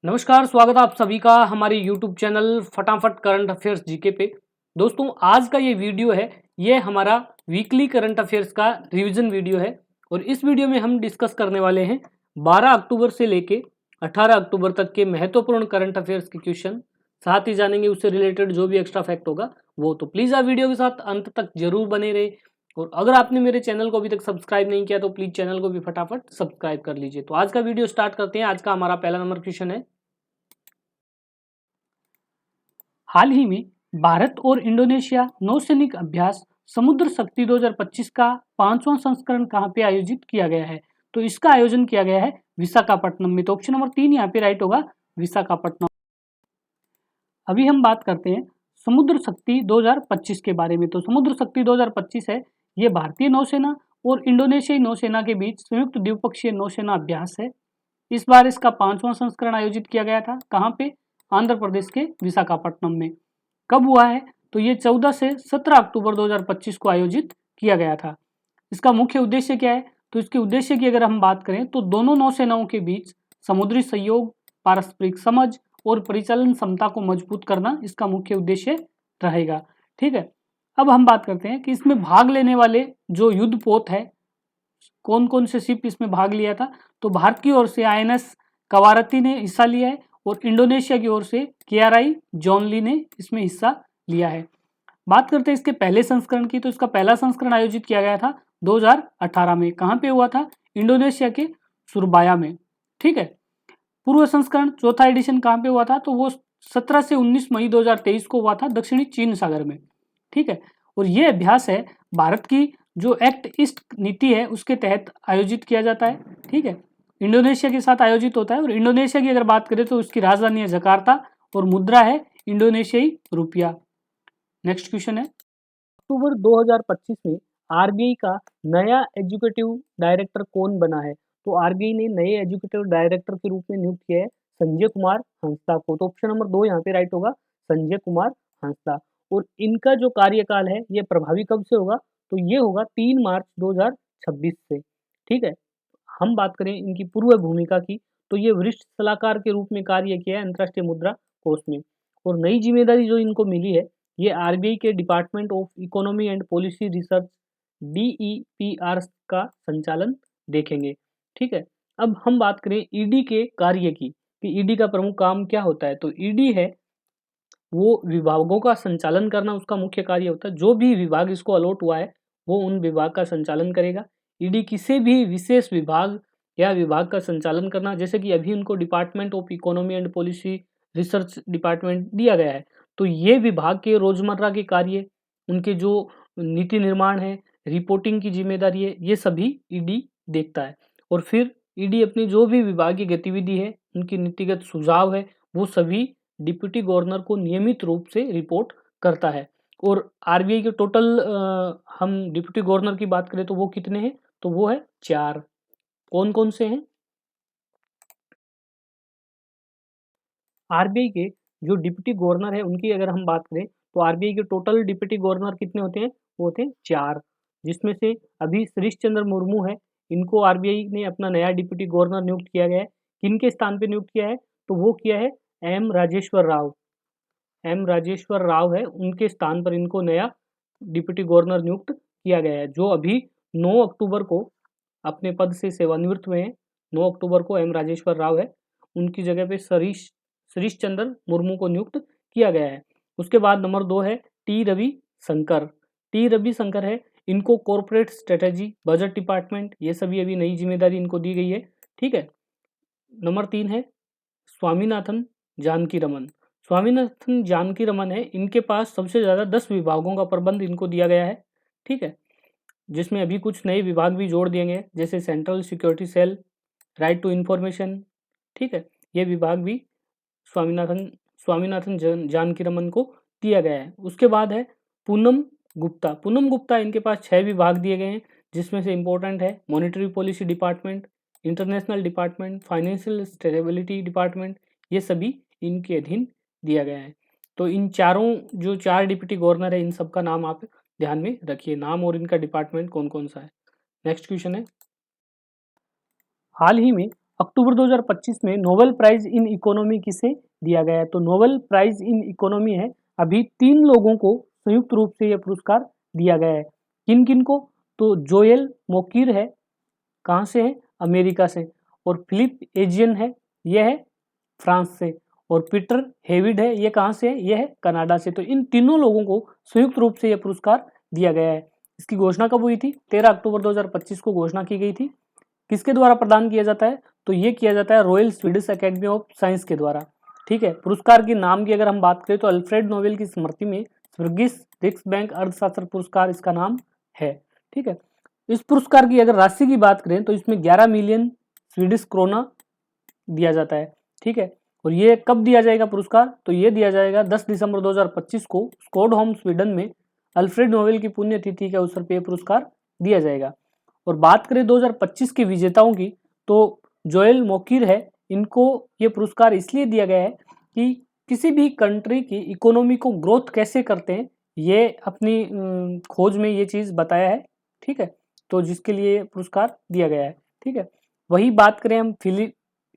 नमस्कार, स्वागत है आप सभी का हमारे YouTube चैनल फटाफट करंट अफेयर्स जीके पे। दोस्तों, आज का ये वीडियो है, ये हमारा वीकली करंट अफेयर्स का रिवीजन वीडियो है और इस वीडियो में हम डिस्कस करने वाले हैं 12 अक्टूबर से लेके 18 अक्टूबर तक के महत्वपूर्ण करंट अफेयर्स के क्वेश्चन। साथ ही जानेंगे उससे रिलेटेड जो भी एक्स्ट्रा फैक्ट होगा वो। तो प्लीज़ आप वीडियो के साथ अंत तक जरूर बने रहे और अगर आपने मेरे चैनल को अभी तक सब्सक्राइब नहीं किया तो प्लीज़ चैनल को भी फटाफट सब्सक्राइब कर लीजिए। तो आज का वीडियो स्टार्ट करते हैं। आज का हमारा पहला नंबर क्वेश्चन है, हाल ही में भारत और इंडोनेशिया नौसैनिक अभ्यास समुद्र शक्ति 2025 का 5वां संस्करण कहाँ पे आयोजित किया गया है? तो इसका आयोजन किया गया है विशाखापट्टनम में। तो ऑप्शन नंबर 3 यहाँ पे राइट होगा, विशाखापट्टनम। अभी हम बात करते हैं समुद्र शक्ति 2025 के बारे में। तो समुद्र शक्ति 2025 है, ये भारतीय नौसेना और इंडोनेशियाई नौसेना के बीच संयुक्त द्विपक्षीय नौसेना अभ्यास है। इस बार इसका 5वां संस्करण आयोजित किया गया था। कहाँ पे? आंध्र प्रदेश के विशाखापट्टनम में। कब हुआ है? तो ये 14 से 17 अक्टूबर 2025 को आयोजित किया गया था। इसका मुख्य उद्देश्य क्या है? तो इसके उद्देश्य की अगर हम बात करें तो दोनों नौसेनाओं के बीच समुद्री सहयोग, पारस्परिक समझ और परिचालन क्षमता को मजबूत करना इसका मुख्य उद्देश्य रहेगा। ठीक है, अब हम बात करते हैं कि इसमें भाग लेने वाले जो युद्धपोत है, कौन कौन से शिप इसमें भाग लिया था। तो भारत की ओर से आईएनएस कवारती ने हिस्सा लिया है और इंडोनेशिया की ओर से केआरआई जॉन ली ने इसमें हिस्सा लिया है। बात करते हैं इसके पहले संस्करण की। तो इसका पहला संस्करण आयोजित किया गया था 2018 में। कहाँ पे हुआ था? इंडोनेशिया के सुरबाया में। ठीक है, पूर्व संस्करण चौथा एडिशन कहाँ पे हुआ था? तो वो 17 से 19 मई 2023 को हुआ था दक्षिणी चीन सागर में। ठीक है, और ये अभ्यास है भारत की जो एक्ट ईस्ट नीति है उसके तहत आयोजित किया जाता है। ठीक है, इंडोनेशिया के साथ आयोजित होता है और इंडोनेशिया की अगर बात करें तो उसकी राजधानी है जकार्ता और मुद्रा है इंडोनेशियाई रुपया। नेक्स्ट क्वेश्चन है, अक्टूबर 2025 में आरबीआई का नया एग्जीक्यूटिव डायरेक्टर कौन बना है? तो आरबीआई ने नए एग्जीक्यूटिव डायरेक्टर के रूप में नियुक्त किया है संजय कुमार हंसदा को। तो ऑप्शन नंबर 2 यहाँ पे राइट होगा, संजय कुमार हंसदा। और इनका जो कार्यकाल है ये प्रभावी कब से होगा? तो ये होगा 3 मार्च 2026 से। ठीक है, हम बात करें इनकी पूर्व भूमिका की तो ये वरिष्ठ सलाहकार के रूप में कार्य किया है अंतर्राष्ट्रीय मुद्रा कोष में। और नई जिम्मेदारी जो इनको मिली है ये आरबीआई के department of economy and policy research DEPR का संचालन देखेंगे। ठीक है, अब हम बात करें ईडी के कार्य की कि ईडी का प्रमुख काम क्या होता है। तो ईडी है वो विभागों का संचालन करना, उसका मुख्य कार्य होता है। जो भी विभाग इसको अलॉट हुआ है वो उन विभाग का संचालन करेगा। ईडी किसी भी विशेष विभाग या विभाग का संचालन करना, जैसे कि अभी उनको department of economy and policy research department दिया गया है, तो ये विभाग के रोजमर्रा के कार्य, उनके जो नीति निर्माण है, रिपोर्टिंग की जिम्मेदारी है, ये सभी ईडी देखता है। और फिर ईडी अपनी जो भी विभागीय गतिविधि है, उनकी नीतिगत सुझाव है, वो सभी डिप्टी गवर्नर को नियमित रूप से रिपोर्ट करता है। और आरबीआई के टोटल हम डिप्टी गवर्नर की बात करें तो वो कितने हैं? तो वो है 4। कौन कौन से हैं? आरबीआई के जो डिप्टी गवर्नर है उनकी अगर हम बात करें तो आरबीआई के टोटल डिप्टी गवर्नर कितने होते हैं? वो होते हैं 4, जिसमें से अभी सतीश चंद्र मुर्मू है, इनको आरबीआई ने अपना नया डिप्टी गवर्नर नियुक्त किया गया है। किनके स्थान पे नियुक्त किया है? तो वो किया है एम राजेश्वर राव। एम राजेश्वर राव है, उनके स्थान पर इनको नया डिप्टी गवर्नर नियुक्त किया गया है, जो अभी 9 अक्टूबर को अपने पद से सेवानिवृत्त हुए हैं। 9 अक्टूबर को एम राजेश्वर राव है, उनकी जगह पे सतीश चंद्र मुर्मू को नियुक्त किया गया है। उसके बाद नंबर 2 है टी रवि शंकर। टी रवि शंकर है, इनको कॉर्पोरेट स्ट्रेटेजी, बजट डिपार्टमेंट, ये सभी अभी नई जिम्मेदारी इनको दी गई है। ठीक है, नंबर 3 है स्वामीनाथन जानकी रमन। स्वामीनाथन जानकी रमन है, इनके पास सबसे ज़्यादा 10 विभागों का प्रबंध इनको दिया गया है। ठीक है, जिसमें अभी कुछ नए विभाग भी जोड़ दिए गए, जैसे central security cell, right to information. ठीक है, ये विभाग भी स्वामीनाथन जानकी रमन को दिया गया है। उसके बाद है पूनम गुप्ता। पूनम गुप्ता, इनके पास 6 विभाग दिए गए हैं, जिसमें से इंपॉर्टेंट है monetary policy department, international department, financial stability department, ये सभी इनके अधीन दिया गया है। तो इन चारों जो 4 डिप्टी गवर्नर है, इन सबका नाम आप ध्यान में रखिए, नाम और इनका डिपार्टमेंट कौन कौन सा है। नेक्स्ट क्वेश्चन है, हाल ही में अक्टूबर 2025 में नोबेल प्राइज इन इकोनॉमी किसे दिया गया है? तो नोबेल प्राइज इन इकोनॉमी है, अभी 3 लोगों को संयुक्त रूप से यह पुरस्कार दिया गया है। किन किन को? तो जोएल मोकीर है, कहाँ से है? अमेरिका से। और फिलिप एजियन है, यह है फ्रांस से। और पीटर हेविड है, ये कहाँ से है? यह है कनाडा से। तो इन तीनों लोगों को संयुक्त रूप से यह पुरस्कार दिया गया है। इसकी घोषणा कब हुई थी? 13 अक्टूबर 2025 को घोषणा की गई थी। किसके द्वारा प्रदान किया जाता है? तो ये किया जाता है royal Swedish academy of science के द्वारा। ठीक है। पुरस्कार के नाम की अगर हम बात करें तो अल्फ्रेड नोबेल की स्मृति में स्वर्गिस रिक्सबैंक अर्थशास्त्र पुरस्कार इसका नाम है। ठीक है। इस पुरस्कार की अगर राशि की बात करें तो इसमें 11 मिलियन स्वीडिश क्रोना दिया जाता है। ठीक है। और ये कब दिया जाएगा पुरस्कार? तो ये दिया जाएगा 10 दिसंबर 2025 को स्टॉकहोम स्वीडन में अल्फ्रेड नोबेल की पुण्यतिथि के अवसर पर पुरस्कार दिया जाएगा। और बात करें 2025 के विजेताओं की तो जोएल मोकीर है, इनको ये पुरस्कार इसलिए दिया गया है कि किसी भी कंट्री की इकोनॉमी को ग्रोथ कैसे करते हैं, ये अपनी खोज में ये चीज़ बताया है। ठीक है। तो जिसके लिए पुरस्कार दिया गया है। ठीक है। वही बात करें हम फिलिप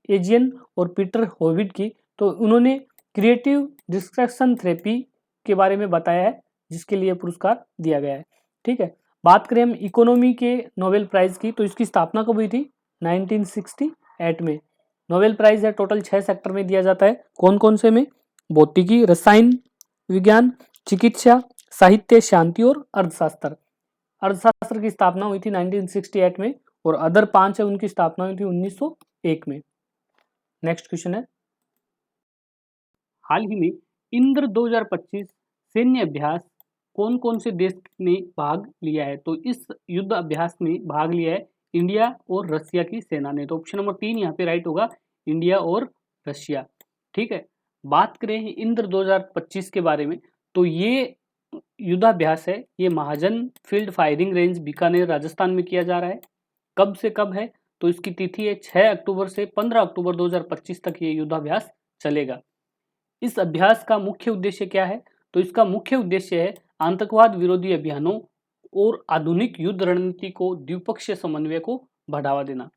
एजियन और पीटर होविड की, तो उन्होंने क्रिएटिव डिस्ट्रैक्शन थेरेपी के बारे में बताया है, जिसके लिए पुरस्कार दिया गया है। ठीक है। बात करें हम इकोनॉमी के नोबेल प्राइज की, तो इसकी स्थापना कब हुई थी? 1968 में। नोबेल प्राइज है टोटल 6 सेक्टर में दिया जाता है। कौन कौन से में? भौतिकी, रसायन विज्ञान, चिकित्सा, साहित्य, शांति और अर्थशास्त्र। अर्थशास्त्र की स्थापना हुई थी 1968 में और अदर 5 है उनकी स्थापना हुई थी 1901 में। नेक्स्ट क्वेश्चन है, हाल ही में इंद्र 2025 सैन्य अभ्यास कौन कौन से देश ने भाग लिया है? तो इस युद्ध अभ्यास में भाग लिया है इंडिया और रशिया की सेना ने। तो ऑप्शन नंबर 3 यहाँ पे राइट होगा, इंडिया और रशिया। ठीक है। बात करें इंद्र 2025 के बारे में, तो ये युद्धाभ्यास है, ये Mahajan field firing range Bikaner Rajasthan में किया जा रहा है। कब से कब है? तो इसकी तिथि है 6 अक्टूबर से 15 अक्टूबर 2025 तक ये युद्धाभ्यास चलेगा। इस अभ्यास का मुख्य उद्देश्य क्या है? तो इसका मुख्य उद्देश्य है आतंकवाद विरोधी अभियानों और आधुनिक युद्ध रणनीति को द्विपक्षीय समन्वय को बढ़ावा देना।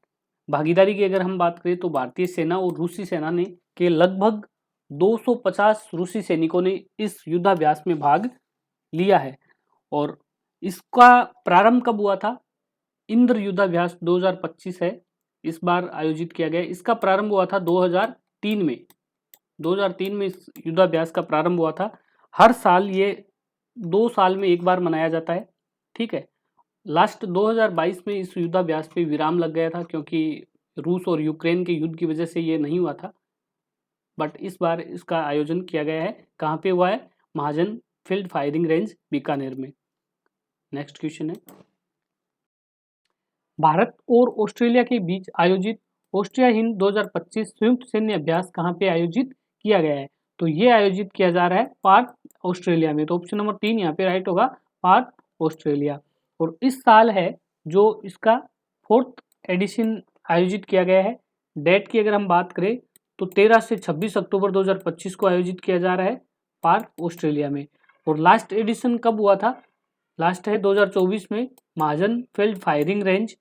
भागीदारी की अगर हम बात करें तो भारतीय सेना और रूसी सेना ने के लगभग 250 रूसी सैनिकों ने इस युद्धाभ्यास में भाग लिया है। और इसका प्रारंभ कब हुआ था? इंद्र युद्धाभ्यास 2025 है, इस बार आयोजित किया गया। इसका प्रारंभ हुआ था 2003 में। 2003 में इस युद्धाभ्यास का प्रारंभ हुआ था। हर साल ये 2 साल में एक बार मनाया जाता है। ठीक है। लास्ट 2022 में इस युद्धाभ्यास पे विराम लग गया था क्योंकि रूस और यूक्रेन के युद्ध की वजह से ये नहीं हुआ था, बट इस बार इसका आयोजन किया गया है। कहाँ पे हुआ है? महाजन फील्ड फायरिंग रेंज बीकानेर में। नेक्स्ट क्वेश्चन है, भारत और ऑस्ट्रेलिया के बीच आयोजित ऑस्ट्रिया हिंद 2025 संयुक्त सैन्य अभ्यास कहाँ पे आयोजित किया गया है? तो ये आयोजित किया जा रहा है पार्थ ऑस्ट्रेलिया में। तो ऑप्शन नंबर 3 यहाँ पे राइट होगा, पार्थ ऑस्ट्रेलिया। और इस साल है जो इसका 4th एडिशन आयोजित किया गया है। डेट की अगर हम बात करें तो 13 से 26 अक्टूबर 2025 को आयोजित किया जा रहा है पार्थ ऑस्ट्रेलिया में। और लास्ट एडिशन कब हुआ था? लास्ट है 2024 में Mahajan field firing range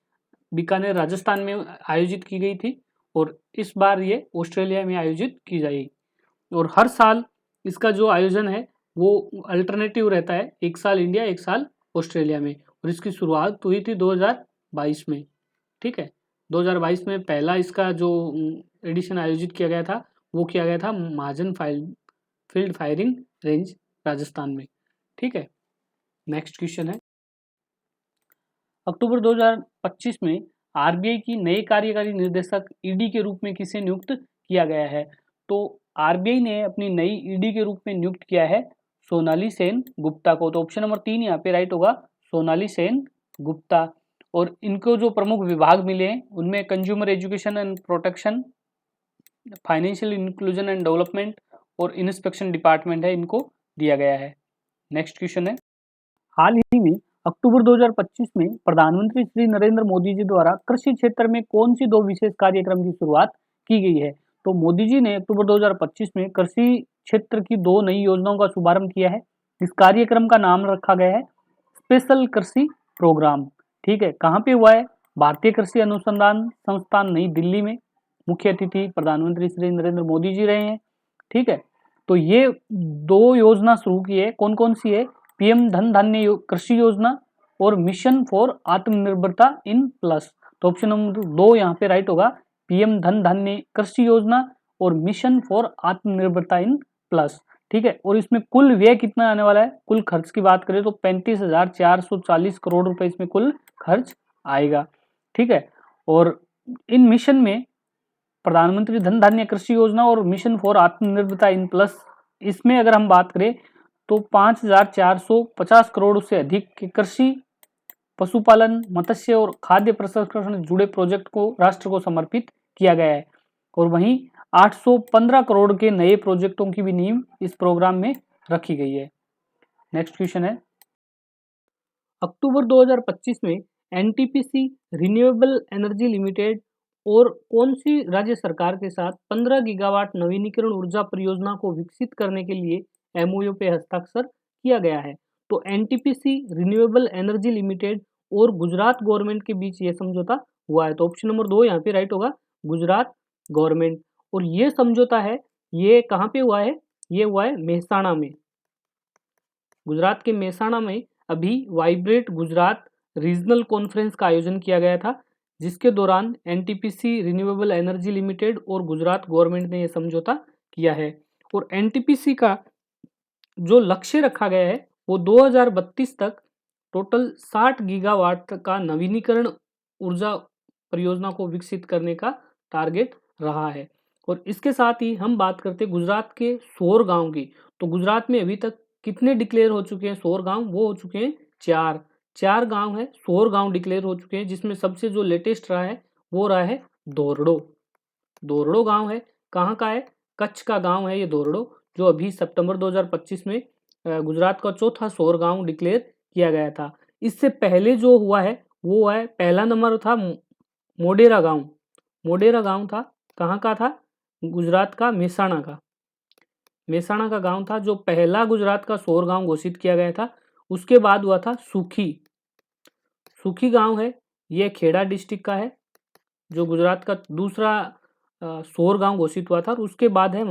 Bikaner Rajasthan में आयोजित की गई थी और इस बार ये ऑस्ट्रेलिया में आयोजित की जाएगी। और हर साल इसका जो आयोजन है वो अल्टरनेटिव रहता है, एक साल इंडिया एक साल ऑस्ट्रेलिया में। और इसकी शुरुआत हुई थी 2022 में। ठीक है। 2022 में पहला इसका जो एडिशन आयोजित किया गया था वो किया गया था महाजन फील्ड फायरिंग रेंज राजस्थान में। ठीक है। नेक्स्ट क्वेश्चन है, अक्टूबर 2025 में आरबीआई की नए कार्यकारी निर्देशक ईडी के रूप में किसे नियुक्त किया गया है? तो आरबीआई ने अपनी नई ईडी के रूप में नियुक्त किया है सोनाली सेन गुप्ता को। तो ऑप्शन नंबर 3 यहाँ पे राइट होगा, सोनाली सेन गुप्ता। और इनको जो प्रमुख विभाग मिले हैं उनमें consumer education and protection, financial inclusion and development और इंस्पेक्शन डिपार्टमेंट है, इनको दिया गया है। नेक्स्ट क्वेश्चन है, हाल ही में अक्टूबर 2025 में प्रधानमंत्री श्री नरेंद्र मोदी जी द्वारा कृषि क्षेत्र में कौन सी 2 विशेष कार्यक्रम की शुरुआत की गई है? तो मोदी जी ने अक्टूबर 2025 में कृषि क्षेत्र की 2 नई योजनाओं का शुभारंभ किया है। इस कार्यक्रम का नाम रखा गया है स्पेशल कृषि प्रोग्राम। ठीक है। कहाँ पे हुआ है? भारतीय कृषि अनुसंधान संस्थान नई दिल्ली में। मुख्य अतिथि प्रधानमंत्री श्री नरेंद्र मोदी जी रहे हैं। ठीक है, तो ये 2 योजना शुरू की है। कौन कौन सी है? पीएम धन धान्य कृषि योजना और मिशन फॉर आत्मनिर्भरता इन प्लस। तो ऑप्शन नंबर 2 यहाँ पे राइट होगा, पीएम धन धान्य कृषि योजना और मिशन फॉर आत्मनिर्भरता इन प्लस। ठीक है, और इसमें कुल व्यय कितना आने वाला है? कुल खर्च की बात करें तो 35,440 करोड़ रुपए इसमें कुल खर्च आएगा। ठीक है, और इन मिशन में प्रधानमंत्री धन धान्य कृषि योजना और मिशन फॉर आत्मनिर्भरता इन प्लस, इसमें अगर हम बात करें तो 5,450 करोड़ से अधिक के कृषि, पशुपालन, मत्स्य और खाद्य प्रसंस्करण से जुड़े प्रोजेक्ट को राष्ट्र को समर्पित किया गया है। और वहीं 815 करोड़ के नए प्रोजेक्टों की भी नींव इस प्रोग्राम में रखी गई है। नेक्स्ट क्वेश्चन है, अक्टूबर 2025 में एनटीपीसी रिन्यूएबल एनर्जी लिमिटेड और कौन सी राज्य सरकार के साथ 15 गीगावाट नवीनीकरण ऊर्जा परियोजना को विकसित करने के लिए एमओयू पे हस्ताक्षर किया गया है? तो एनटीपीसी रिन्यूएबल एनर्जी लिमिटेड और गुजरात गवर्नमेंट के बीच ये समझौता हुआ है। तो ऑप्शन नंबर 2 यहाँ पे राइट होगा, गुजरात गवर्नमेंट। और ये समझौता है, ये कहाँ पे हुआ है? ये हुआ है मेहसाणा में, गुजरात के मेहसाणा में अभी वाइब्रेट गुजरात रीजनल कॉन्फ्रेंस का आयोजन किया गया था, जिसके दौरान एनटीपीसी रिन्यूएबल एनर्जी लिमिटेड और गुजरात गवर्नमेंट ने यह समझौता किया है। और एनटीपीसी का जो लक्ष्य रखा गया है वो 2032 तक टोटल 60 गीगावाट का नवीनीकरण ऊर्जा परियोजना को विकसित करने का टारगेट रहा है। और इसके साथ ही हम बात करते हैं गुजरात के सौर गांव की। तो गुजरात में अभी तक कितने डिक्लेयर हो चुके हैं सौर गांव? वो हो चुके हैं 4 गांव है, सौर गांव डिक्लेयर हो चुके हैं, जिसमें सबसे जो लेटेस्ट रहा है वो रहा है दोरडो गांव है। कहाँ का है? कच्छ का गांव है ये दोरडो, जो अभी सितंबर 2025 में गुजरात का चौथा सौर गांव डिक्लेयर किया गया था। इससे पहले जो हुआ है वो है, पहला नंबर था मोडेरा गांव था। कहाँ का था? गुजरात का मेहसाणा का गांव था, जो पहला गुजरात का सौर गांव घोषित किया गया था। उसके बाद हुआ था सुखी गांव है, ये खेड़ा डिस्ट्रिक्ट का है, जो गुजरात का दूसरा सौर गांव घोषित हुआ था। और उसके बाद है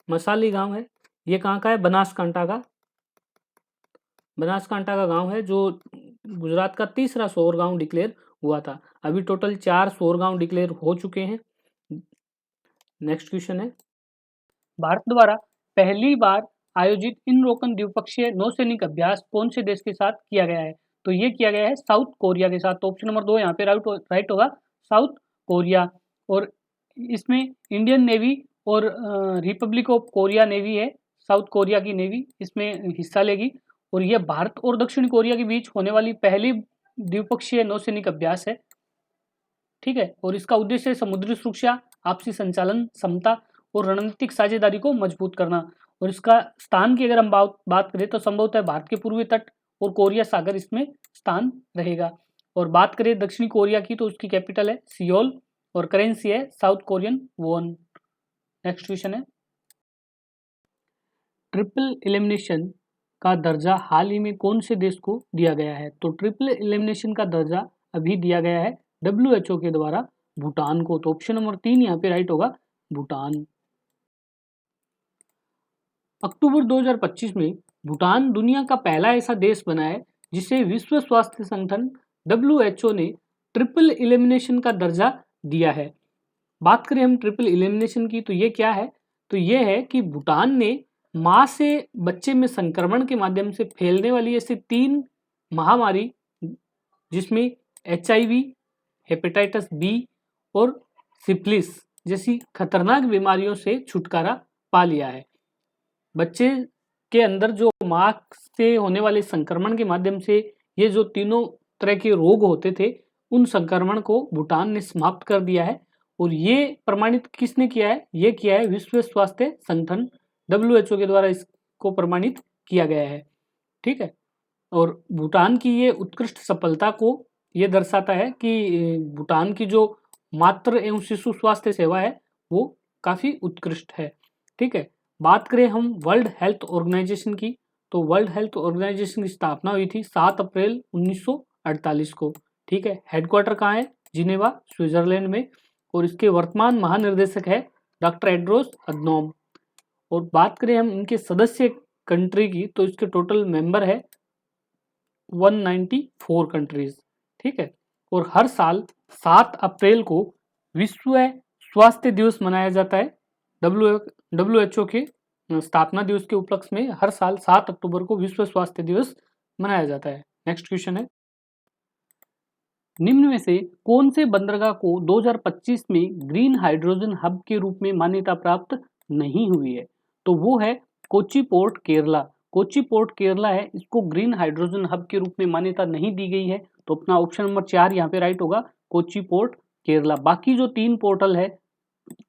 मसाली गांव है, ये कहाँ का है? बनासकांठा का गांव है, जो गुजरात का तीसरा सौर गांव डिक्लेयर हुआ था। अभी टोटल 4 सौर गांव डिक्लेयर हो चुके हैं। नेक्स्ट क्वेश्चन है, भारत द्वारा पहली बार आयोजित इन रोकन द्विपक्षीय नौसैनिक अभ्यास कौन से देश के साथ किया गया है? तो ये किया गया है साउथ कोरिया के साथ। तो ऑप्शन नंबर 2 यहाँ पे राइट होगा, साउथ कोरिया। और इसमें इंडियन नेवी और रिपब्लिक ऑफ कोरिया नेवी है, साउथ कोरिया की नेवी इसमें हिस्सा लेगी। और यह भारत और दक्षिण कोरिया के बीच होने वाली पहली द्विपक्षीय नौसैनिक अभ्यास है। ठीक है, और इसका उद्देश्य समुद्री सुरक्षा, आपसी संचालन क्षमता और रणनीतिक साझेदारी को मजबूत करना। और इसका स्थान की अगर हम बात करें तो संभवतः भारत के पूर्वी तट और कोरिया सागर इसमें स्थान रहेगा। और बात करें दक्षिणी कोरिया की तो उसकी कैपिटल है सियोल और करेंसी है south Korean von. Next question है, ट्रिपल एलिमिनेशन का दर्जा हाल ही में कौन से देश को दिया गया है? तो ट्रिपल एलिमिनेशन का दर्जा अभी दिया गया है WHO के द्वारा भूटान को। तो ऑप्शन नंबर 3 यहाँ पे राइट होगा, भूटान। अक्टूबर 2025 में भूटान दुनिया का पहला ऐसा देश बना है जिसे विश्व स्वास्थ्य संगठन WHO ने ट्रिपल एलिमिनेशन का दर्जा दिया है। बात करें हम ट्रिपल एलिमिनेशन की तो ये क्या है? तो ये है कि भूटान ने माँ से बच्चे में संक्रमण के माध्यम से फैलने वाली ऐसी 3 महामारी, जिसमें HIV, हेपेटाइटिस बी और सिफिलिस जैसी खतरनाक बीमारियों से छुटकारा पा लिया है। बच्चे के अंदर जो माँ से होने वाले संक्रमण के माध्यम से ये जो तीनों तरह के रोग होते थे, उन संक्रमण को भूटान ने समाप्त कर दिया है। और ये प्रमाणित किसने किया है? ये किया है विश्व स्वास्थ्य संगठन WHO के द्वारा इसको प्रमाणित किया गया है। ठीक है, और भूटान की ये उत्कृष्ट सफलता को ये दर्शाता है कि भूटान की जो मातृ एवं शिशु स्वास्थ्य सेवा है वो काफ़ी उत्कृष्ट है। ठीक है, बात करें हम वर्ल्ड हेल्थ ऑर्गेनाइजेशन की तो वर्ल्ड हेल्थ ऑर्गेनाइजेशन की स्थापना हुई थी 7 अप्रैल 1948 को। ठीक है, हेडक्वार्टर कहाँ है? जिनेवा, स्विट्जरलैंड में। और इसके वर्तमान महानिर्देशक है डॉक्टर टेड्रोस अधनोम। और बात करें हम इनके सदस्य कंट्री की, तो इसके टोटल मेंबर है 194 कंट्रीज, ठीक है। और हर साल 7 अप्रैल को विश्व स्वास्थ्य दिवस मनाया जाता है। WHO के स्थापना दिवस के उपलक्ष्य में हर साल 7 अक्टूबर को विश्व स्वास्थ्य दिवस मनाया जाता है। नेक्स्ट क्वेश्चन है, निम्न में से कौन से बंदरगाह को 2025 में ग्रीन हाइड्रोजन हब के रूप में मान्यता प्राप्त नहीं हुई है? तो वो है कोच्चि पोर्ट केरला। कोच्चि पोर्ट केरला है, इसको ग्रीन हाइड्रोजन हब के रूप में मान्यता नहीं दी गई है। तो अपना ऑप्शन नंबर 4 यहाँ पे राइट होगा, कोच्चि पोर्ट केरला। बाकी जो 3 पोर्टल है,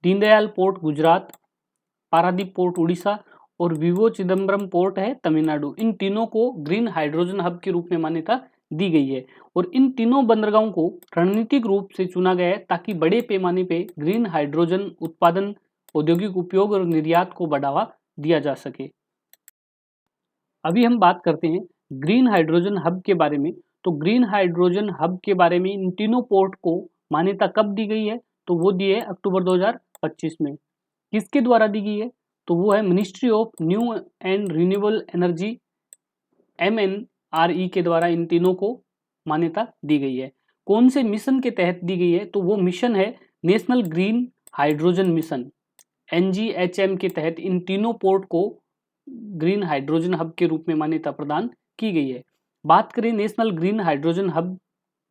दीनदयाल पोर्ट गुजरात, पारादीप पोर्ट उड़ीसा और विवो चिदम्बरम पोर्ट है तमिलनाडु, इन तीनों को ग्रीन हाइड्रोजन हब के रूप में मान्यता दी गई है। और इन तीनों बंदरगाहों को रणनीतिक रूप से चुना गया है ताकि बड़े पैमाने पे ग्रीन हाइड्रोजन उत्पादन, औद्योगिक उपयोग और निर्यात को बढ़ावा दिया जा सके। अभी हम बात करते हैं ग्रीन हाइड्रोजन हब के बारे में। तो ग्रीन हाइड्रोजन हब के बारे में इन तीनों पोर्ट को मान्यता कब दी गई है? तो वो दी है अक्टूबर 2025 में। किसके द्वारा दी गई है? तो वो है ministry of new and renewable energy, MNRE के द्वारा इन तीनों को मान्यता दी गई है। कौन से मिशन के तहत दी गई है? तो वो मिशन है national green hydrogen mission, NGHM के तहत इन तीनों पोर्ट को ग्रीन हाइड्रोजन हब के रूप में मान्यता प्रदान की गई है। बात करें national green hydrogen hub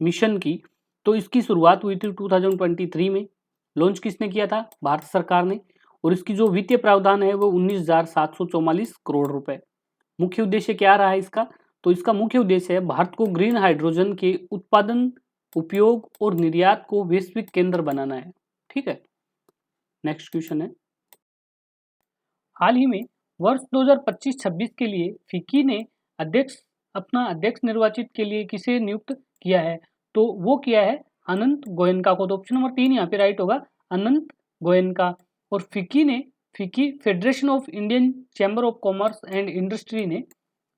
mission की, तो इसकी शुरुआत हुई थी 2023 में। लॉन्च किसने किया था? भारत सरकार ने। और इसकी जो वित्तीय प्रावधान है वो 19,744 करोड़ रुपए। मुख्य उद्देश्य क्या रहा है इसका? तो इसका मुख्य उद्देश्य है भारत को ग्रीन हाइड्रोजन के उत्पादन, उपयोग और निर्यात को वैश्विक केंद्र बनाना है, ठीक है। नेक्स्ट क्वेश्चन है, हाल ही में वर्ष 2025-26 के लिए फिक्की ने अपना अध्यक्ष निर्वाचित के लिए किसे नियुक्त किया है? तो वो किया है अनंत गोयनका को। तो ऑप्शन नंबर 3 यहाँ पे राइट होगा, अनंत गोयनका। और FICCI federation of Indian chamber of commerce and industry ने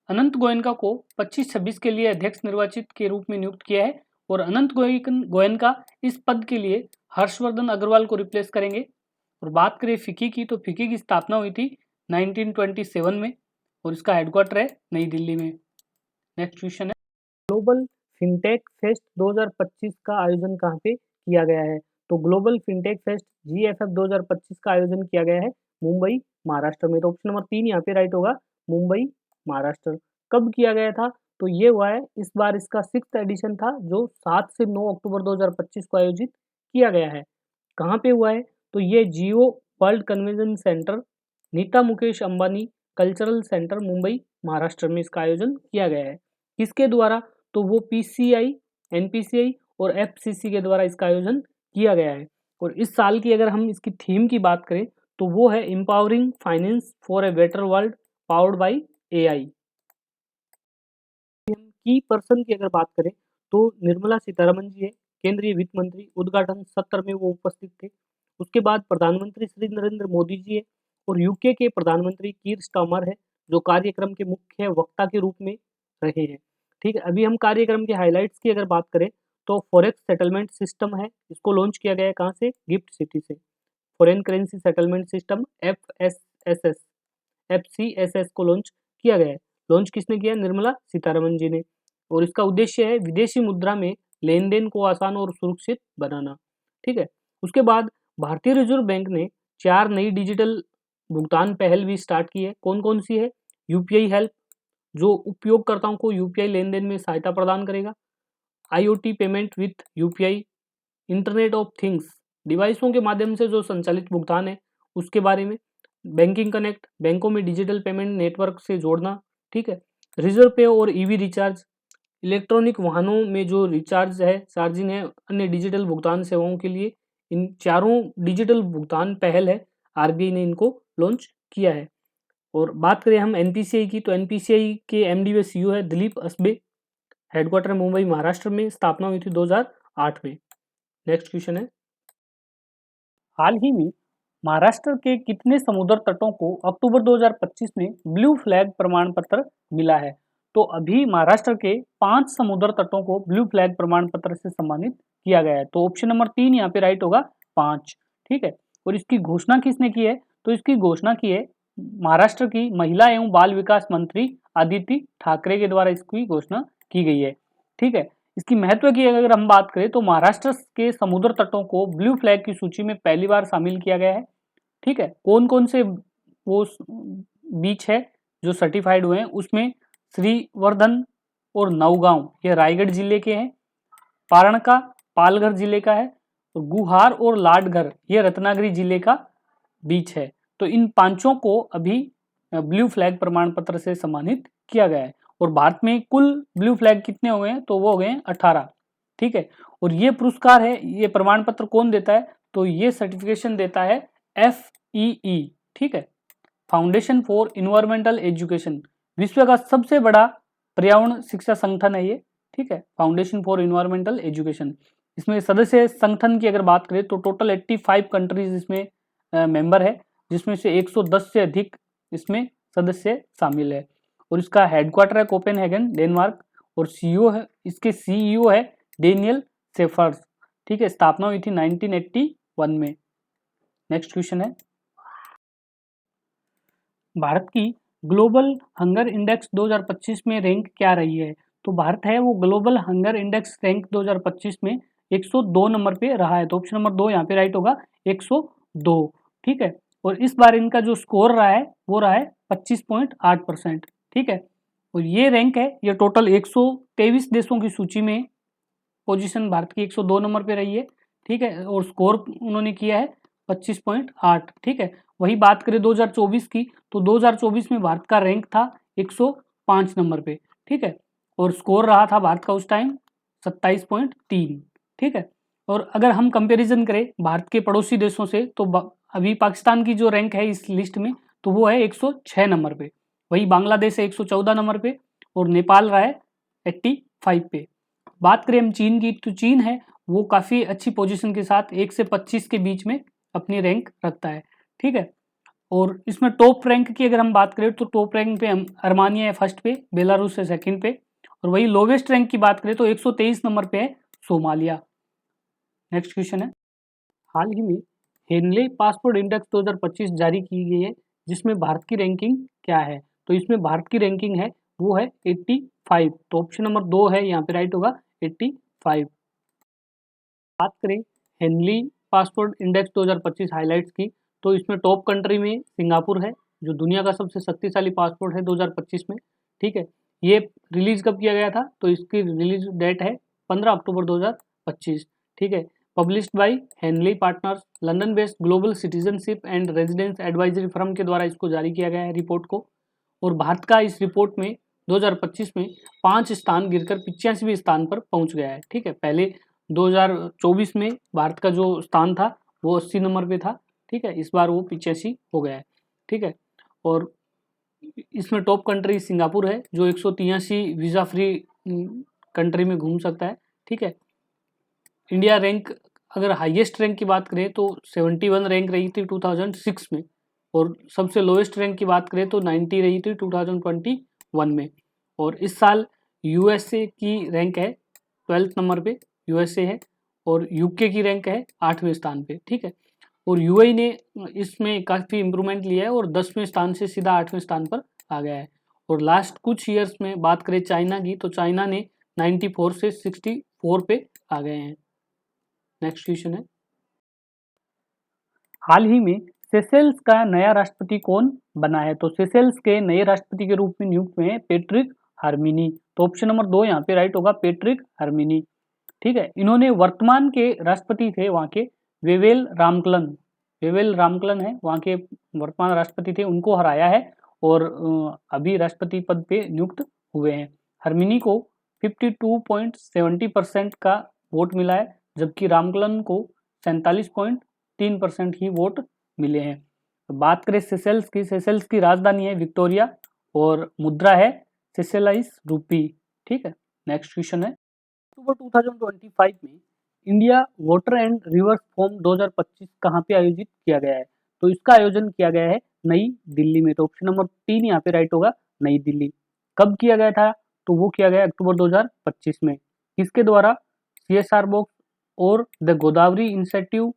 अनंत गोयनका को 25-26 के लिए अध्यक्ष निर्वाचित के रूप में नियुक्त किया है। और अनंत गोयनका इस पद के लिए हर्षवर्धन अग्रवाल को रिप्लेस करेंगे। और बात करें फिक्की की, तो फिक्की की स्थापना हुई थी 1927 में और इसका हेडक्वार्टर है नई दिल्ली में। नेक्स्ट क्वेश्चन है, ग्लोबल फिनटेक फेस्ट 2025 का आयोजन कहाँ पे किया गया है? तो ग्लोबल फिनटेक फेस्ट GFF 2025 का आयोजन किया गया है मुंबई, महाराष्ट्र में। तो ऑप्शन नंबर 3 यहाँ पे राइट होगा, मुंबई, महाराष्ट्र। कब किया गया था? तो ये हुआ है, इस बार इसका 6th एडिशन था जो 7 से 9 अक्टूबर 2025 को आयोजित किया गया है। कहाँ पे हुआ है? तो ये Jio world convention centre, Nita Mukesh Ambani cultural centre, Mumbai, Maharashtra में इसका आयोजन किया गया है। किसके द्वारा? तो वो PCI, NPCI और FCC के द्वारा इसका आयोजन किया गया है। और इस साल की अगर हम इसकी थीम की बात करें तो वो है empowering finance for a better world powered by AI। की पर्सन की अगर बात करें तो निर्मला सीतारमन जी है, केंद्रीय वित्त मंत्री। उद्घाटन सत्र में वो उपस्थित थे। उसके बाद प्रधानमंत्री श्री नरेंद्र मोदी जी है और UK के प्रधानमंत्री कीर स्टार्मर है जो कार्यक्रम के मुख्य वक्ता के रूप में रहे हैं, ठीक है। अभी हम कार्यक्रम के हाइलाइट्स की अगर बात करें तो फॉरेक्स सेटलमेंट सिस्टम है, इसको लॉन्च किया गया है कहाँ से? गिफ्ट सिटी से। Foreign currency settlement system FCSS को लॉन्च किया गया है। लॉन्च किसने किया? निर्मला सीतारमन जी ने। और इसका उद्देश्य है विदेशी मुद्रा में लेन देन को आसान और सुरक्षित बनाना, ठीक है। उसके बाद भारतीय रिजर्व बैंक ने 4 नई डिजिटल भुगतान पहल भी स्टार्ट की है। कौन कौन सी है? UPI हेल्प, जो उपयोगकर्ताओं को UPI लेन देन में सहायता प्रदान करेगा। IoT payment with UPI, internet of things, डिवाइसों के माध्यम से जो संचालित भुगतान है उसके बारे में। बैंकिंग कनेक्ट, बैंकों में डिजिटल पेमेंट नेटवर्क से जोड़ना, ठीक है। रिजर्व पे और EV रिचार्ज, इलेक्ट्रॉनिक वाहनों में जो रिचार्ज है, चार्जिंग है, अन्य डिजिटल भुगतान सेवाओं के लिए इन चारों डिजिटल भुगतान पहल है, RBI ने इनको लॉन्च किया है। और बात करें हम NPCI की, तो NPCI के MD व CEO है दिलीप असबे, हेडक्वार्टर मुंबई, महाराष्ट्र में। स्थापना हुई थी 2008 में। नेक्स्ट क्वेश्चन है, हाल ही में महाराष्ट्र के कितने समुद्र तटों को अक्टूबर 2025 में ब्लू फ्लैग प्रमाण पत्र मिला है? तो अभी महाराष्ट्र के 5 समुद्र तटों को ब्लू फ्लैग प्रमाण पत्र से सम्मानित किया गया है। तो ऑप्शन नंबर 3 यहाँ पे राइट होगा, 5। ठीक है, और इसकी घोषणा किसने की है? तो इसकी घोषणा की है महाराष्ट्र की महिला एवं बाल विकास मंत्री अदिति ठाकरे के द्वारा इसकी घोषणा की गई है। ठीक है, इसकी महत्व की अगर हम बात करें तो महाराष्ट्र के समुद्र तटों को ब्लू फ्लैग की सूची में पहली बार शामिल किया गया है। ठीक है, कौन कौन से वो बीच है जो सर्टिफाइड हुए हैं, उसमें श्रीवर्धन और नौगांव ये रायगढ़ जिले के हैं, पारणका पालघर जिले का है, और गुहार और लाडघर ये रत्नागिरी जिले का बीच है। तो इन पांचों को अभी ब्लू फ्लैग प्रमाण पत्र से सम्मानित किया गया है। और भारत में कुल ब्लू फ्लैग कितने हो गए हैं? तो वो हो गए हैं 18। ठीक है, और ये पुरस्कार है, ये प्रमाण पत्र कौन देता है? तो ये सर्टिफिकेशन देता है FEE। ठीक है, फाउंडेशन फॉर इन्वायरमेंटल एजुकेशन, विश्व का सबसे बड़ा पर्यावरण शिक्षा संगठन है ये। ठीक है, फाउंडेशन फॉर इन्वायरमेंटल एजुकेशन। इसमें सदस्य संगठन की अगर बात करें तो टोटल 85 कंट्रीज इसमें मेंबर है, जिसमें से 110 से अधिक इसमें सदस्य शामिल है। और इसका हेडक्वार्टर है कोपेनहेगन डेनमार्क, और सीईओ है, इसके सीईओ है डेनियल सेफर्स। ठीक है, स्थापना हुई थी 1981 में। नेक्स्ट क्वेश्चन है, भारत की ग्लोबल हंगर इंडेक्स 2025 में रैंक क्या रही है? तो भारत है वो ग्लोबल हंगर इंडेक्स रैंक 2025 में 102 नंबर पे रहा है। तो ऑप्शन नंबर 2 यहाँ पे राइट होगा, 102। ठीक है, और इस बार इनका जो स्कोर रहा है वो रहा है 25.8%। ठीक है, और ये रैंक है, ये टोटल 123 देशों की सूची में पोजीशन भारत की 102 नंबर पे रही है। ठीक है, और स्कोर उन्होंने किया है 25.8। ठीक है, वही बात करें 2024 की, तो 2024 में भारत का रैंक था 105 नंबर पे। ठीक है, और स्कोर रहा था भारत का उस टाइम 27.3। ठीक है, और अगर हम कंपैरिजन करें भारत के पड़ोसी देशों से, तो अभी पाकिस्तान की जो रैंक है इस लिस्ट में, तो वो है 106 नंबर पे। वही बांग्लादेश है 114 नंबर पे, और नेपाल रहा है 85 पे। बात करें हम चीन की, तो चीन है वो काफ़ी अच्छी पोजीशन के साथ 1 से 25 के बीच में अपनी रैंक रखता है। ठीक है, और इसमें टॉप रैंक की अगर हम बात करें तो टॉप रैंक पे अर्मानिया है फर्स्ट पे, बेलारूस है सेकंड पे, और वही लोवेस्ट रैंक की बात करें तो 123 नंबर पे है सोमालिया। नेक्स्ट क्वेश्चन है, हाल ही में हेनले पासपोर्ट इंडेक्स 2025 जारी की गई है, जिसमें भारत की रैंकिंग क्या है? तो इसमें भारत की रैंकिंग है वो है 85। तो ऑप्शन नंबर 2 है यहाँ पे राइट होगा, 85। बात करें हेनली पासपोर्ट इंडेक्स 2025 हाइलाइट्स की, तो इसमें टॉप कंट्री में सिंगापुर है, जो दुनिया का सबसे शक्तिशाली पासपोर्ट है 2025 में। ठीक है, ये रिलीज कब किया गया था? तो इसकी रिलीज डेट है 15 अक्टूबर 2025। ठीक है, published by Henley partners, London based global citizenship and residence advisory firm के द्वारा इसको जारी किया गया है रिपोर्ट को। और भारत का इस रिपोर्ट में 2025 में 5 स्थान गिरकर 85वें स्थान पर पहुंच गया है। ठीक है, पहले 2024 में भारत का जो स्थान था वो 80 नंबर पे था। ठीक है, इस बार वो 85 हो गया है। ठीक है, और इसमें टॉप कंट्री सिंगापुर है, जो 183 वीज़ा फ्री कंट्री में घूम सकता है। ठीक है, इंडिया रैंक अगर हाईएस्ट रैंक की बात करें तो 71 रैंक रही थी 2006 में, और सबसे लोएस्ट रैंक की बात करें तो 90 रही थी 2021 में। और इस साल यूएसए की रैंक है 12th नंबर पे, यूएसए है, और यूके की रैंक है 8वें स्थान पे। ठीक है, और यूएई ने इसमें काफ़ी इम्प्रूवमेंट लिया है और 10वें स्थान से सीधा 8वें स्थान पर आ गया है। और लास्ट कुछ ईयर्स में बात करें चाइना की, तो चाइना ने 94 से 64 पे आ गए हैं। नेक्स्ट क्वेश्चन है, हाल ही में सेशेल्स का नया राष्ट्रपति कौन बना है? तो सेशेल्स के नए राष्ट्रपति के रूप में नियुक्त हुए हैं पैट्रिक हार्मिनी। तो ऑप्शन नंबर 2 यहाँ पे राइट होगा, पैट्रिक हार्मिनी। ठीक है, इन्होंने वर्तमान के राष्ट्रपति थे वहाँ के वेवेल रामकलन, वेवेल रामकलन है वहाँ के वर्तमान राष्ट्रपति थे, उनको हराया है और अभी राष्ट्रपति पद पे नियुक्त हुए हैं। हार्मिनी को 52.70% का वोट मिला है, जबकि रामकलन को 47.3% ही वोट मिले हैं। तो बात करें सेशेल्स की, सेशेल्स की राजधानी है विक्टोरिया और मुद्रा है सेशेलाइज रूपी। ठीक है, नेक्स्ट क्वेश्चन है, अक्टूबर 2025 में India water and river forum 2025 कहाँ पे आयोजित किया गया है? तो इसका आयोजन किया गया है नई दिल्ली में। तो ऑप्शन नंबर 3 यहाँ पे राइट होगा, नई दिल्ली। कब किया गया था? तो वो किया गया अक्टूबर 2025 में। किसके द्वारा? CSR बॉक्स और द गोदावरी इंसेटिव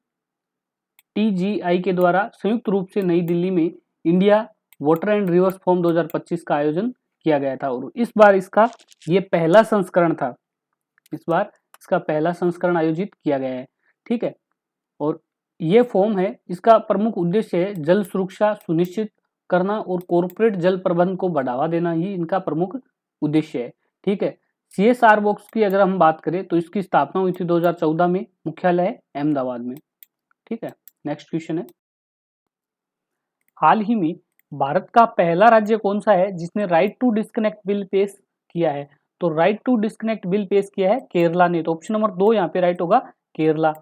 TGI के द्वारा संयुक्त रूप से नई दिल्ली में India water and reverse forum 2025 का आयोजन किया गया था और इस बार इसका ये पहला संस्करण था। इस बार इसका पहला संस्करण आयोजित किया गया है। ठीक है, और ये फोरम है, इसका प्रमुख उद्देश्य है जल सुरक्षा सुनिश्चित करना और कॉर्पोरेट जल प्रबंधन को बढ़ावा देना ही इनका प्रमुख उद्देश्य है। ठीक है, CSR बॉक्स की अगर हम बात करें तो इसकी स्थापना हुई थी 2014 में, मुख्यालय है अहमदाबाद में। ठीक है, नेक्स्ट क्वेश्चन है, हाल ही में भारत का पहला राज्य कौन सा है जिसने राइट टू डिस्कनेक्ट बिल पेश किया है? तो राइट टू डिस्कनेक्ट बिल पेश किया है केरला ने। तो ऑप्शन नंबर 2 यहाँ पे राइट होगा, केरला।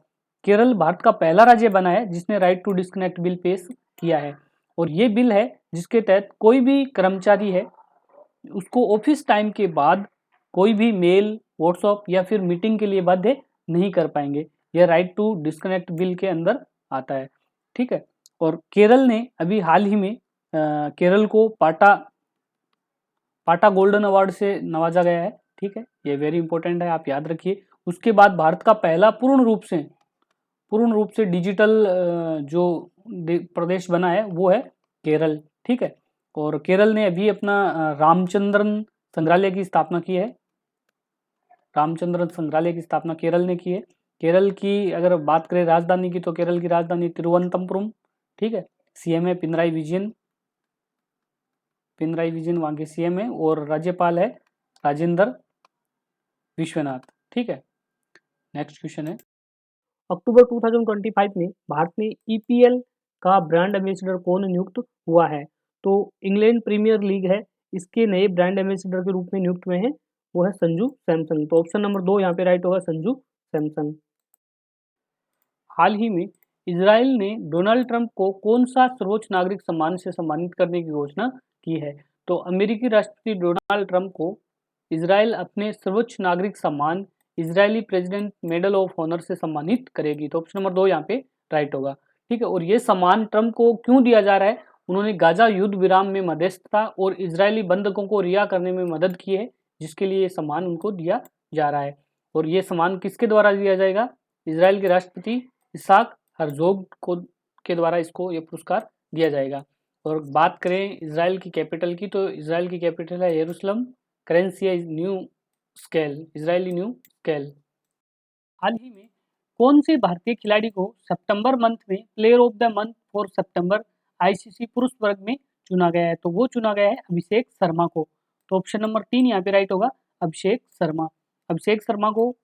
केरल भारत का पहला राज्य बना है जिसने राइट टू डिस्कनेक्ट बिल पेश किया है और ये बिल है जिसके तहत कोई भी कर्मचारी है उसको ऑफिस टाइम के बाद कोई भी मेल, व्हाट्सएप या फिर मीटिंग के लिए बाध्य नहीं कर पाएंगे। यह राइट टू डिस्कनेक्ट बिल के अंदर आता है। ठीक है, और केरल ने अभी हाल ही में केरल को पाटा गोल्डन अवार्ड से नवाजा गया है। ठीक है, ये वेरी इंपॉर्टेंट है, आप याद रखिए। उसके बाद भारत का पहला पूर्ण रूप से डिजिटल जो प्रदेश बना है वो है केरल। ठीक है, और केरल ने अभी अपना रामचंद्रन संग्रहालय की स्थापना की है। रामचंद्रन संग्रहालय की स्थापना केरल ने की है। केरल की अगर बात करें राजधानी की तो केरल की राजधानी तिरुवनंतपुरम। ठीक है, CM है पिनराई विजयन वहां के CM है और राज्यपाल है राजेंद्र विश्वनाथ। ठीक है, नेक्स्ट क्वेश्चन है, अक्टूबर 2025 में भारत में EPL का ब्रांड एम्बेसडर कौन नियुक्त हुआ है? तो इंग्लैंड प्रीमियर लीग है, इसके नए ब्रांड एम्बेसडर के रूप में नियुक्त हुए हैं, वो है संजू सैमसन। तो ऑप्शन नंबर 2 यहाँ पे राइट होगा, संजू सैमसन। हाल ही में इजराइल ने डोनाल्ड ट्रंप को कौन सा सर्वोच्च नागरिक सम्मान से सम्मानित करने की घोषणा की है? तो अमेरिकी राष्ट्रपति डोनाल्ड ट्रंप को इजराइल अपने सर्वोच्च नागरिक सम्मान Israeli president medal of honour से सम्मानित करेगी। तो ऑप्शन नंबर 2 यहाँ पे राइट होगा। ठीक है, और ये सम्मान ट्रंप को क्यों दिया जा रहा है? उन्होंने गाजा युद्ध विराम में मध्यस्थता और इजरायली बंधकों को रिहा करने में मदद की है, जिसके लिए ये सम्मान उनको दिया जा रहा है। और ये सम्मान किसके द्वारा दिया जाएगा? इजराइल के राष्ट्रपति इसाक हर्जोग को के द्वारा इसको ये पुरस्कार दिया जाएगा। और बात करें इजराइल की कैपिटल की तो इजराइल की कैपिटल है यरूशलेम। करेंसी है new shekel, Israeli new shekel. हाल ही में कौन से भारतीय खिलाड़ी को सितंबर मंथ में player of the month for September ICC पुरुष वर्ग में चुना गया है? तो वो चुना गया है अभिषेक शर्मा को। तो ऑप्शन नंबर 3 यहाँ पे राइट होगा, अभिषेक शर्मा। अभिषेक शर्मा को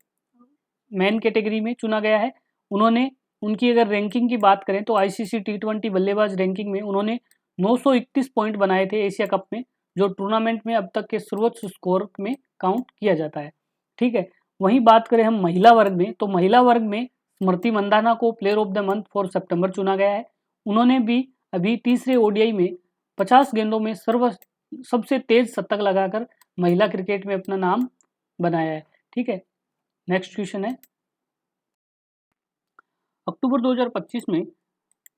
मैन कैटेगरी में चुना गया है। उन्होंने उनकी अगर रैंकिंग की बात करें तो ICC T20 बल्लेबाज रैंकिंग में उन्होंने 931 पॉइंट बनाए थे एशिया कप में, जो टूर्नामेंट में अब तक के सर्वोच्च स्कोर में काउंट किया जाता है। ठीक है, वहीं बात करें हम महिला वर्ग में तो महिला वर्ग में स्मृति मंदाना को player of the month for September चुना गया है। उन्होंने भी अभी तीसरे ODI में 50 गेंदों में सबसे तेज शतक लगाकर महिला क्रिकेट में अपना नाम बनाया है। ठीक है, नेक्स्ट क्वेश्चन है, अक्टूबर 2025 में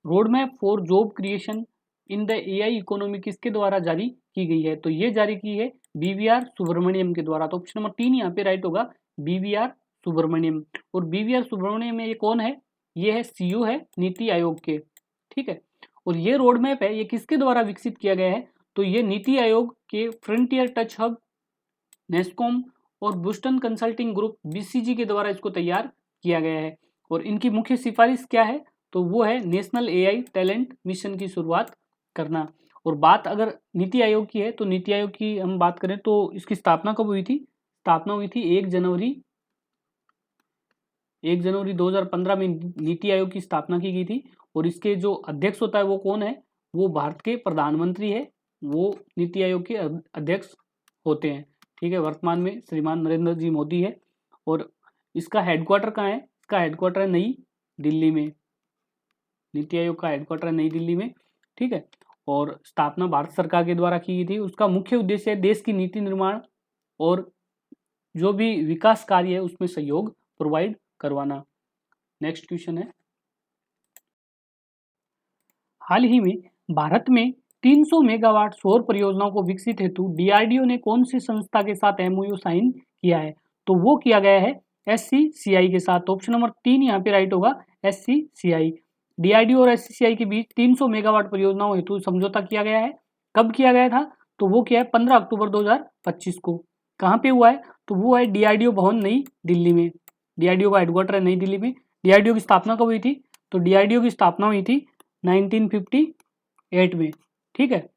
road map for job creation in the AI economy किसके द्वारा जारी की गई है? तो ये जारी की है BVR सुब्रमण्यम के द्वारा। तो ऑप्शन नंबर 3 यहाँ पे राइट होगा, BVR सुब्रमण्यम। और BVR सुब्रमण्यम में ये कौन है? ये है CEO है नीति आयोग के। ठीक है, और ये रोड मैप है, ये किसके द्वारा विकसित किया गया है? तो ये नीति आयोग के फ्रंटियर टच हब, नेस्कॉम और बोस्टन कंसल्टिंग ग्रुप BCG के द्वारा इसको तैयार किया गया है। और इनकी मुख्य सिफारिश क्या है? तो वो है नेशनल AI टैलेंट मिशन की शुरुआत करना। और बात अगर नीति आयोग की है तो नीति आयोग की हम बात करें तो इसकी स्थापना कब हुई थी? स्थापना हुई थी 1 जनवरी 2015 में नीति आयोग की स्थापना की गई थी। और इसके जो अध्यक्ष होता है वो कौन है? वो भारत के प्रधानमंत्री है, वो नीति आयोग के अध्यक्ष होते हैं। ठीक है, वर्तमान में श्रीमान नरेंद्र जी मोदी है। और इसका हेडक्वार्टर कहाँ है? इसका हेडक्वार्टर है नई दिल्ली में। नीति आयोग का हेडक्वार्टर है नई दिल्ली में। ठीक है, और स्थापना भारत सरकार के द्वारा की गई थी। उसका मुख्य उद्देश्य है देश की नीति निर्माण और जो भी विकास कार्य है उसमें सहयोग प्रोवाइड करवाना। नेक्स्ट क्वेश्चन है, हाल ही में भारत में 300 मेगावाट सौर परियोजनाओं को विकसित हेतु DRDO ने कौन सी संस्था के साथ MOU साइन किया है? तो वो किया गया है SCCI के साथ। ऑप्शन नंबर 3 यहाँ पे राइट होगा, SCCI। डीआरडीओ और एससीसीआई के बीच 300 मेगावाट परियोजनाओं हेतु समझौता किया गया है। कब किया गया था? तो वो किया है 15 अक्टूबर 2025 को। कहाँ पे हुआ है? तो वो है डीआरडीओ भवन, नई दिल्ली में। डीआरडीओ का हेडक्वार्टर है नई दिल्ली में। डीआरडीओ की स्थापना कब हुई थी? तो डीआरडीओ की स्थापना हुई थी 1958 में। ठीक है।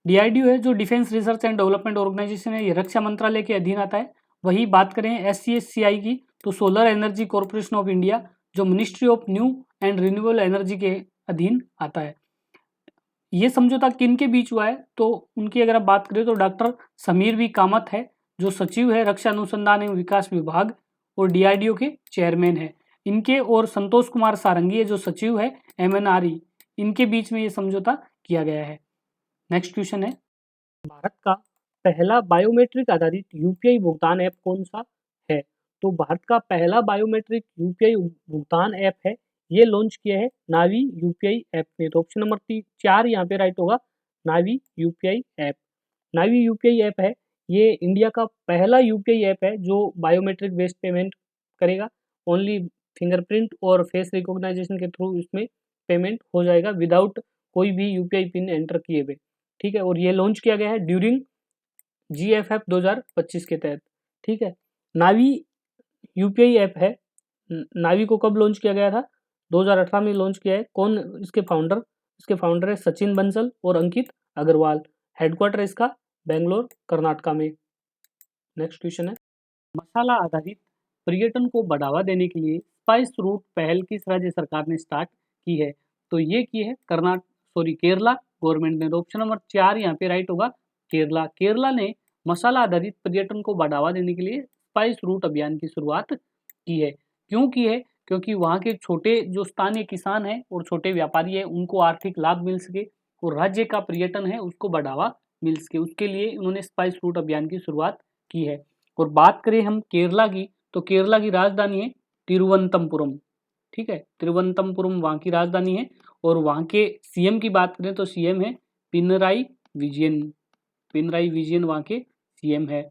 डीआरडीओ है जो defence research and development organisation है, ये रक्षा मंत्रालय के अधीन आता है। वही बात करें एससीएससीआई की, तो solar energy corporation of India जो ministry of new and renewable energy के अधीन आता है। ये समझौता किन के बीच हुआ है? तो उनकी अगर आप बात करें तो डॉक्टर समीर वी कामत है जो सचिव है रक्षा अनुसंधान एवं विकास विभाग और डीआरडीओ के चेयरमैन है इनके, और संतोष कुमार सारंगी है जो सचिव है एमएनआरई। इनके बीच में ये समझौता किया गया है। नेक्स्ट क्वेश्चन है, भारत का पहला बायोमेट्रिक आधारित यूपीआई भुगतान ऐप कौन सा है? तो भारत का पहला बायोमेट्रिक यूपीआई भुगतान ऐप है, ये लॉन्च किया है नावी यूपीआई ऐप ने। तो ऑप्शन नंबर 4 यहाँ पे राइट होगा, नावी यूपीआई ऐप। नावी यूपीआई ऐप है, ये इंडिया का पहला यूपीआई ऐप है जो बायोमेट्रिक बेस्ड पेमेंट करेगा। ओनली फिंगरप्रिंट और फेस रिकॉग्नाइजेशन के थ्रू इसमें पेमेंट हो जाएगा विदाउट कोई भी यूपीआई पिन एंटर किए हुए। ठीक है, और ये लॉन्च किया गया है ड्यूरिंग जीएफएफ 2025 के तहत। ठीक है, नावी यूपीआई ऐप है। नावी को कब लॉन्च किया गया था? 2018 में लॉन्च किया है। कौन इसके फाउंडर? इसके फाउंडर है सचिन बंसल और अंकित अग्रवाल। हेडक्वार्टर इसका बेंगलोर कर्नाटका में। नेक्स्ट क्वेश्चन है, मसाला आधारित पर्यटन को बढ़ावा देने के लिए स्पाइस रूट पहल किस राज्य सरकार ने स्टार्ट की है? तो ये की है केरला गवर्नमेंट ने। तो ऑप्शन नंबर 4 यहाँ पे राइट होगा, केरला। केरला ने मसाला आधारित पर्यटन को बढ़ावा देने के लिए स्पाइस रूट अभियान की शुरुआत की है। क्यों की है? क्योंकि वहाँ के छोटे जो स्थानीय किसान हैं और छोटे व्यापारी हैं उनको आर्थिक लाभ मिल सके और राज्य का पर्यटन है उसको बढ़ावा मिल सके, उसके लिए उन्होंने स्पाइस रूट अभियान की शुरुआत की है। और बात करें हम केरला की, तो केरला की राजधानी है तिरुवनंतपुरम। ठीक है, तिरुवनंतपुरम वहाँ की राजधानी है। और वहाँ के सीएम की बात करें तो सीएम है पिनराई विजयन। पिनराई विजयन वहाँ के सीएम है।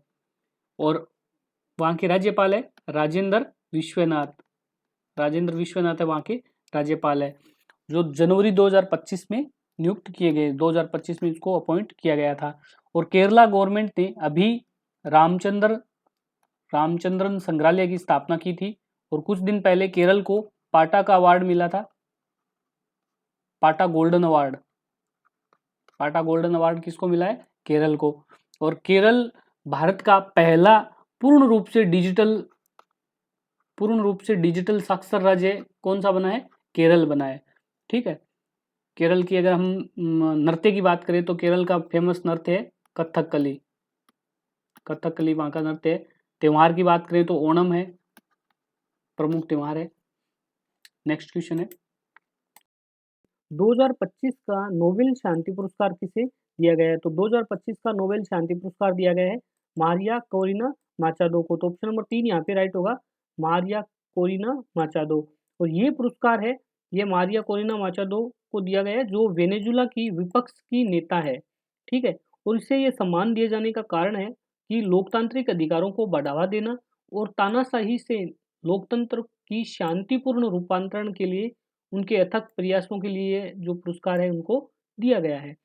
और वहाँ के राज्यपाल है राजेंद्र विश्वनाथ। राजेंद्र विश्वनाथ है वहाँ के राज्यपाल है, जो जनवरी 2025 में नियुक्त किए गए। 2025 में इसको अपॉइंट किया गया था। और केरला गवर्नमेंट ने अभी रामचंद्रन संग्रहालय की स्थापना की थी। और कुछ दिन पहले केरल को पाटा का अवार्ड मिला था, पाटा गोल्डन अवार्ड। पाटा गोल्डन अवार्ड किसको मिला है? केरल को। और केरल भारत का पहला पूर्ण रूप से डिजिटल साक्षर राज्य कौन सा बना है? केरल बना है। ठीक है, केरल की अगर हम नृत्य की बात करें तो केरल का फेमस नृत्य है कथकली। कथकली वहाँ का नृत्य है। त्योहार की बात करें तो ओणम है, प्रमुख त्योहार है। नेक्स्ट क्वेश्चन है, 2025 का नोबेल शांति पुरस्कार किसे दिया गया है? तो 2025 का नोबेल शांति पुरस्कार दिया गया है मारिया कोरिना माचादो को। तो ऑप्शन नंबर 3 यहाँ पे राइट होगा, मारिया कोरिना माचादो। और ये पुरस्कार है, ये मारिया कोरिना माचादो को दिया गया है जो वेनेजुला की विपक्ष की नेता है। ठीक है, और इसे ये सम्मान दिए जाने का कारण है कि लोकतांत्रिक अधिकारों को बढ़ावा देना और तानाशाही से लोकतंत्र की शांतिपूर्ण रूपांतरण के लिए उनके अथक प्रयासों के लिए जो पुरस्कार है उनको दिया गया है।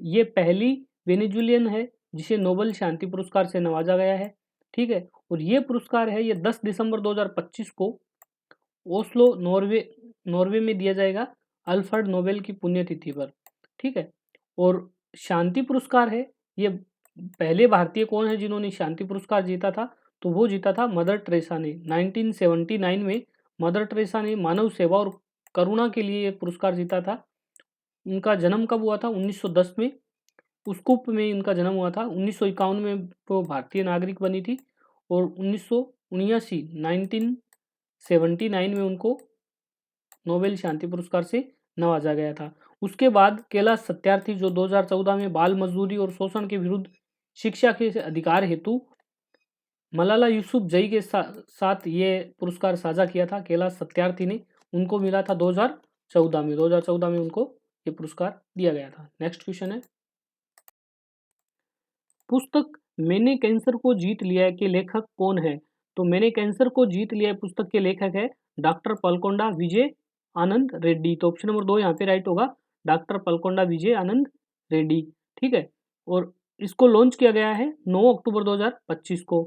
ये पहली वेनेजुलियन है जिसे नोबेल शांति पुरस्कार से नवाजा गया है। ठीक है, और ये पुरस्कार है ये 10 दिसंबर 2025 को ओस्लो नॉर्वे में दिया जाएगा अल्फ्रेड नोबेल की पुण्यतिथि पर। ठीक है, और शांति पुरस्कार है ये पहले भारतीय कौन है जिन्होंने शांति पुरस्कार जीता था? तो वो जीता था मदर टेरेसा ने। 1979 में मदर टेरेसा ने मानव सेवा और करुणा के लिए पुरस्कार जीता था। उनका जन्म कब हुआ था? 1910 में उस्कुप में इनका जन्म हुआ था। 1951 में वो भारतीय नागरिक बनी थी और 1979 में उनको नोबेल शांति पुरस्कार से नवाजा गया था। उसके बाद कैलाश सत्यार्थी जो 2014 में बाल मजदूरी और शोषण के विरुद्ध शिक्षा के अधिकार हेतु मलाला यूसुफजई के साथ ये पुरस्कार साझा किया था कैलाश सत्यार्थी ने, उनको मिला था 2014 में उनको ये पुरस्कार दिया गया था। नेक्स्ट क्वेश्चन है, पुस्तक मैंने कैंसर को जीत लिया है के लेखक कौन है? तो मैंने कैंसर को जीत लिया है पुस्तक के लेखक है डॉक्टर पलकोंडा विजय आनंद रेड्डी। तो ऑप्शन नंबर 2 यहाँ पे राइट होगा, डॉक्टर पलकोंडा विजय आनंद रेड्डी। ठीक है, और इसको लॉन्च किया गया है 9 अक्टूबर 2025 को।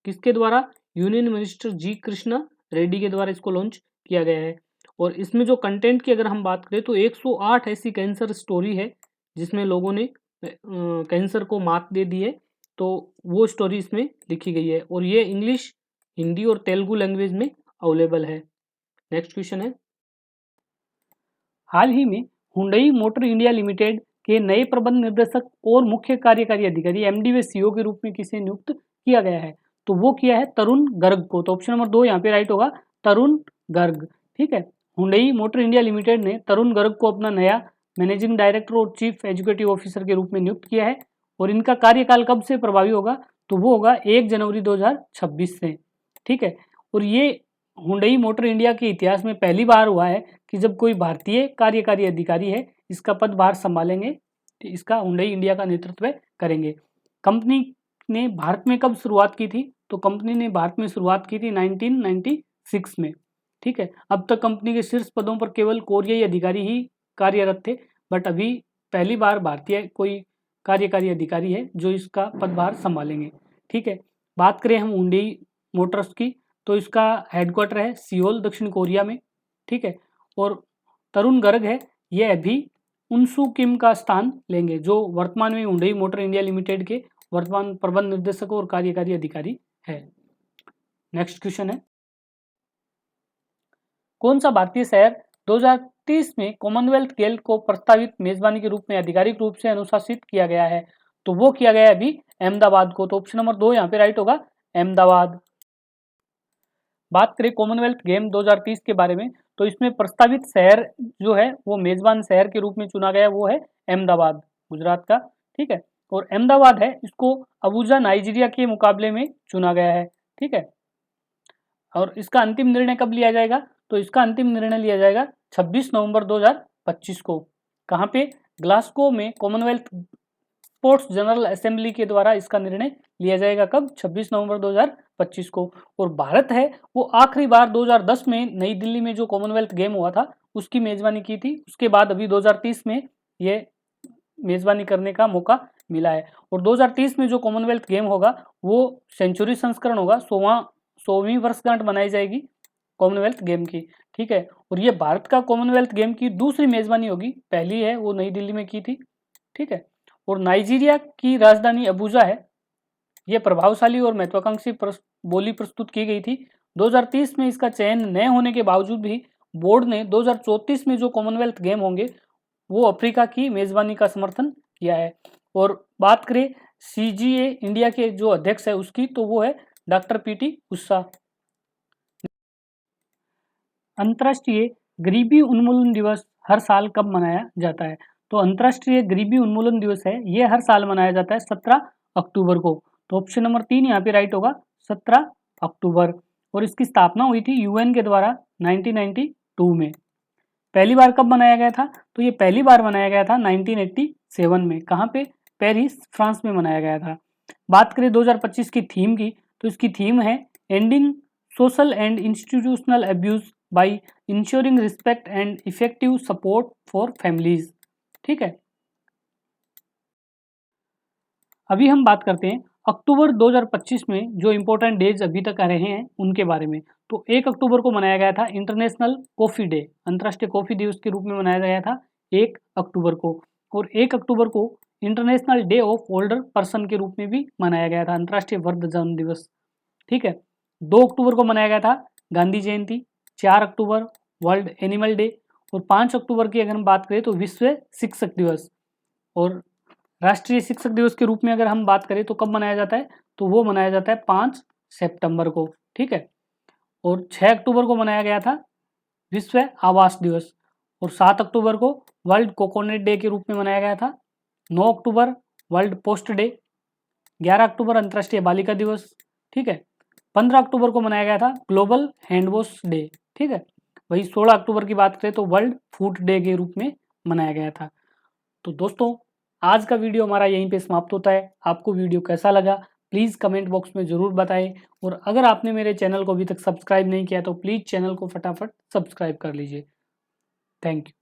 किसके द्वारा? यूनियन मिनिस्टर जी कृष्णा रेड्डी के द्वारा इसको लॉन्च किया गया है। और इसमें जो कंटेंट की अगर हम बात करें तो 108 ऐसी कैंसर स्टोरी है जिसमें लोगों ने कैंसर को मात दे दी है, तो वो स्टोरी इसमें लिखी गई है और ये इंग्लिश, हिंदी और तेलुगु लैंग्वेज में अवेलेबल है। नेक्स्ट क्वेश्चन है, हाल ही में हुंडई मोटर इंडिया लिमिटेड के नए प्रबंध निर्देशक और मुख्य कार्यकारी अधिकारी एमडी व सीईओ के रूप में किसे नियुक्त किया गया है? तो वो किया है तरुण गर्ग को। तो ऑप्शन नंबर 2 यहाँ पे राइट होगा, तरुण गर्ग। ठीक है, हुंडई मोटर इंडिया लिमिटेड ने तरुण गर्ग को अपना नया मैनेजिंग डायरेक्टर और चीफ एजुकेटिव ऑफिसर के रूप में नियुक्त किया है और इनका कार्यकाल कब से प्रभावी होगा? तो वो होगा 1 जनवरी 2026 से। ठीक है, और ये हुंडई मोटर इंडिया के इतिहास में पहली बार हुआ है कि जब कोई भारतीय कार्यकारी अधिकारी है इसका पदभार संभालेंगे, इसका हुंडई इंडिया का नेतृत्व करेंगे। कंपनी ने भारत में कब शुरुआत की थी? तो कंपनी ने भारत में शुरुआत की थी 1996 में। ठीक है, अब तक कंपनी के शीर्ष पदों पर केवल कोरियाई अधिकारी ही कार्यरत थे, बट अभी पहली बार भारतीय कोई कार्यकारी अधिकारी है जो इसका पदभार संभालेंगे। ठीक है, बात करें हम हुंडई मोटर्स की तो इसका हेडक्वार्टर है सियोल, दक्षिण कोरिया में। ठीक है, और तरुण गर्ग है ये अभी उनसू किम का स्थान लेंगे जो वर्तमान में हुंडई मोटर इंडिया लिमिटेड के वर्तमान प्रबंध निर्देशक और कार्यकारी अधिकारी है। नेक्स्ट क्वेश्चन है, कौन सा भारतीय शहर 2030 में कॉमनवेल्थ खेल को प्रस्तावित मेजबानी के रूप में आधिकारिक रूप से अनुशासित किया गया है? तो वो किया गया है अभी अहमदाबाद को। तो ऑप्शन नंबर 2 यहाँ पे राइट होगा, अहमदाबाद। बात करें कॉमनवेल्थ गेम 2030 के बारे में तो इसमें प्रस्तावित शहर जो है वो मेजबान शहर के रूप में चुना गया, वो है अहमदाबाद, गुजरात का। ठीक है, और अहमदाबाद है इसको अबूजा नाइजीरिया के मुकाबले में चुना गया है। ठीक है, और इसका अंतिम निर्णय कब लिया जाएगा? तो इसका अंतिम निर्णय लिया जाएगा 26 नवंबर 2025 को। कहाँ पे? ग्लासगो में कॉमनवेल्थ स्पोर्ट्स जनरल असेंबली के द्वारा इसका निर्णय लिया जाएगा। कब? 26 नवंबर 2025 को। और भारत है वो आखिरी बार 2010 में नई दिल्ली में जो कॉमनवेल्थ गेम हुआ था उसकी मेजबानी की थी, उसके बाद अभी 2030 में ये मेजबानी करने का मौका मिला है। और 2030 में जो कॉमनवेल्थ गेम होगा वो सेंचुरी संस्करण होगा, 100वीं वर्षगांठ मनाई जाएगी कॉमनवेल्थ गेम की। ठीक है, और ये भारत का कॉमनवेल्थ गेम की दूसरी मेजबानी होगी, पहली है वो नई दिल्ली में की थी। ठीक है, और नाइजीरिया की राजधानी अबूजा है, ये प्रभावशाली और महत्वाकांक्षी बोली प्रस्तुत की गई थी। 2030 में इसका चयन न होने के बावजूद भी बोर्ड ने 2034 में जो कॉमनवेल्थ गेम होंगे वो अफ्रीका की मेजबानी का समर्थन किया है। और बात करें सीजीए इंडिया के जो अध्यक्ष है उसकी, तो वो है डॉक्टर पीटी उषा। अंतर्राष्ट्रीय गरीबी उन्मूलन दिवस हर साल कब मनाया जाता है? तो अंतर्राष्ट्रीय गरीबी उन्मूलन दिवस है ये हर साल मनाया जाता है 17 अक्टूबर को। तो ऑप्शन नंबर 3 यहाँ पे राइट होगा, 17 अक्टूबर। और इसकी स्थापना हुई थी यूएन के द्वारा 1992 में। पहली बार कब मनाया गया था? तो ये पहली बार मनाया गया था 1987 में। कहाँ पे? पेरिस, फ्रांस में मनाया गया था। बात करें 2025 की थीम की तो इसकी थीम है ending social and institutional abuse by ensuring respect and effective support for families. ठीक है, अभी हम बात करते हैं अक्टूबर 2025 में जो इम्पोर्टेंट डेज अभी तक आ रहे हैं उनके बारे में। तो 1 अक्टूबर को मनाया गया था इंटरनेशनल कॉफ़ी डे, अंतर्राष्ट्रीय कॉफ़ी दिवस के रूप में मनाया गया था 1 अक्टूबर को। और 1 अक्टूबर को international day of older person के रूप में भी मनाया गया था, अंतर्राष्ट्रीय वृद्धजन दिवस। ठीक है, 2 अक्टूबर को मनाया गया था गांधी जयंती, 4 अक्टूबर वर्ल्ड एनिमल डे, और 5 अक्टूबर की अगर हम बात करें तो विश्व शिक्षक दिवस। और राष्ट्रीय शिक्षक दिवस के रूप में अगर हम बात करें तो कब मनाया जाता है? तो वो मनाया जाता है 5 सितंबर को। ठीक है, और 6 अक्टूबर को मनाया गया था विश्व आवास दिवस, और 7 अक्टूबर को वर्ल्ड कोकोनट डे के रूप में मनाया गया था। 9 अक्टूबर वर्ल्ड पोस्ट डे, 11 अक्टूबर अंतर्राष्ट्रीय बालिका दिवस। ठीक है, 15 अक्टूबर को मनाया गया था ग्लोबल हैंड वॉश डे। ठीक है, वही 16 अक्टूबर की बात करें तो वर्ल्ड फूड डे के रूप में मनाया गया था। तो दोस्तों आज का वीडियो हमारा यहीं पे समाप्त होता है। आपको वीडियो कैसा लगा प्लीज़ कमेंट बॉक्स में ज़रूर बताएं, और अगर आपने मेरे चैनल को अभी तक सब्सक्राइब नहीं किया तो प्लीज़ चैनल को फटाफट सब्सक्राइब कर लीजिए। Thank you.